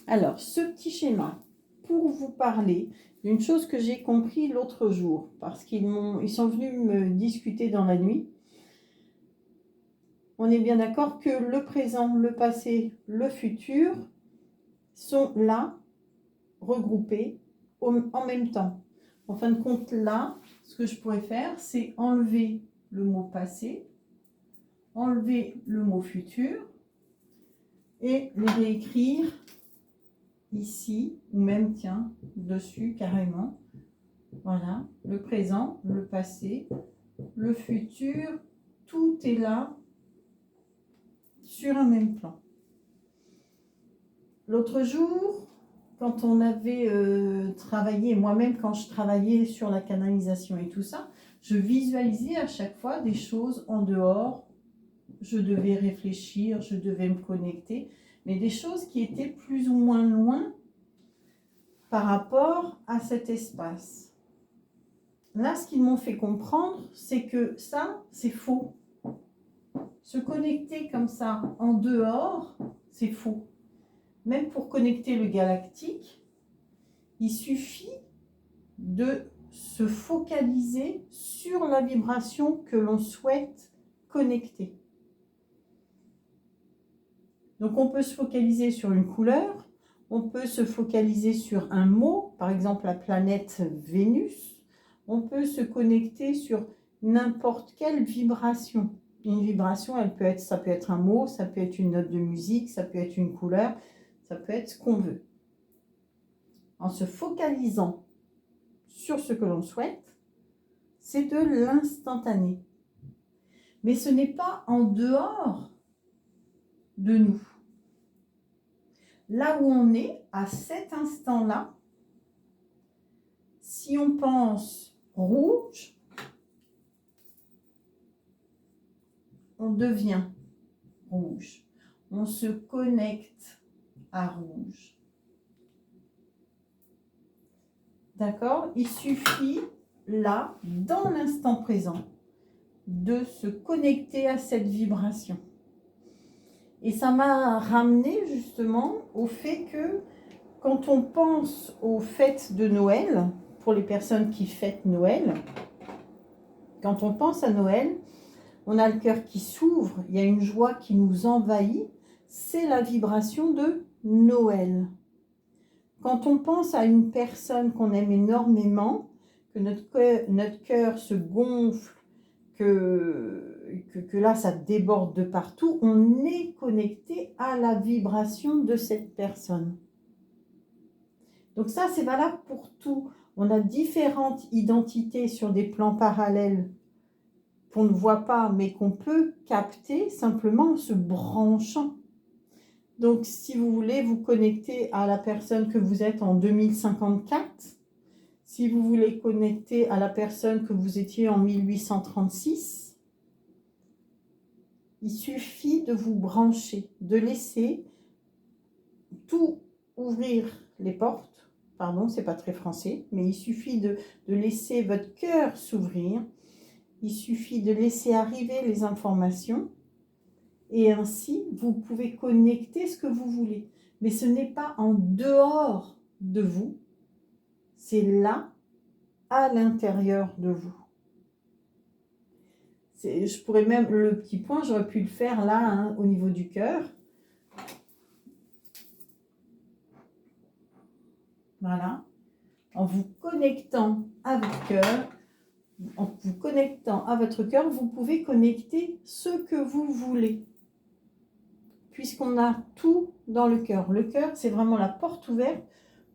Alors, ce petit schéma, pour vous parler d'une chose que j'ai compris l'autre jour, parce ils sont venus me discuter dans la nuit. On est bien d'accord que le présent, le passé, le futur sont là, regroupés en même temps. En fin de compte, là, ce que je pourrais faire, c'est enlever le mot passé, enlever le mot futur et les réécrire ici, ou même, tiens, dessus carrément. Voilà, le présent, le passé, le futur, tout est là sur un même plan. L'autre jour, quand on avait travaillé, moi-même quand je travaillais sur la canalisation et tout ça, je visualisais à chaque fois des choses en dehors. Je devais réfléchir, je devais me connecter, mais des choses qui étaient plus ou moins loin par rapport à cet espace. Là, ce qu'ils m'ont fait comprendre, c'est que ça, c'est faux. Se connecter comme ça en dehors, c'est faux. Même pour connecter le galactique, il suffit de se focaliser sur la vibration que l'on souhaite connecter. Donc on peut se focaliser sur une couleur, on peut se focaliser sur un mot, par exemple la planète Vénus, on peut se connecter sur n'importe quelle vibration. Une vibration, ça peut être un mot, ça peut être une note de musique, ça peut être une couleur, ça peut être ce qu'on veut. En se focalisant sur ce que l'on souhaite, c'est de l'instantané. Mais ce n'est pas en dehors de nous. Là où on est, à cet instant-là, si on pense rouge, on devient rouge. On se connecte à rouge. D'accord? Il suffit, là, dans l'instant présent, de se connecter à cette vibration. Et ça m'a ramené justement au fait que quand on pense aux fêtes de Noël, pour les personnes qui fêtent Noël, quand on pense à Noël, on a le cœur qui s'ouvre, il y a une joie qui nous envahit, c'est la vibration de Noël. Quand on pense à une personne qu'on aime énormément, que notre cœur se gonfle, que là ça déborde de partout, on est connecté à la vibration de cette personne. Donc ça c'est valable pour tout. On a différentes identités sur des plans parallèles qu'on ne voit pas, mais qu'on peut capter simplement en se branchant. Donc, si vous voulez vous connecter à la personne que vous êtes en 2054, si vous voulez connecter à la personne que vous étiez en 1836, il suffit de vous brancher, de laisser tout ouvrir les portes. Pardon, c'est pas très français, mais il suffit de laisser votre cœur s'ouvrir. Il suffit de laisser arriver les informations et ainsi, vous pouvez connecter ce que vous voulez. Mais ce n'est pas en dehors de vous, c'est là, à l'intérieur de vous. Je pourrais même, le petit point, j'aurais pu le faire là, hein, au niveau du cœur. Voilà. En vous connectant à votre cœur, vous pouvez connecter ce que vous voulez. Puisqu'on a tout dans le cœur. Le cœur, c'est vraiment la porte ouverte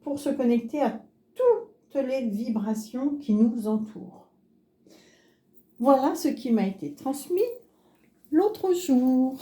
pour se connecter à toutes les vibrations qui nous entourent. Voilà ce qui m'a été transmis l'autre jour.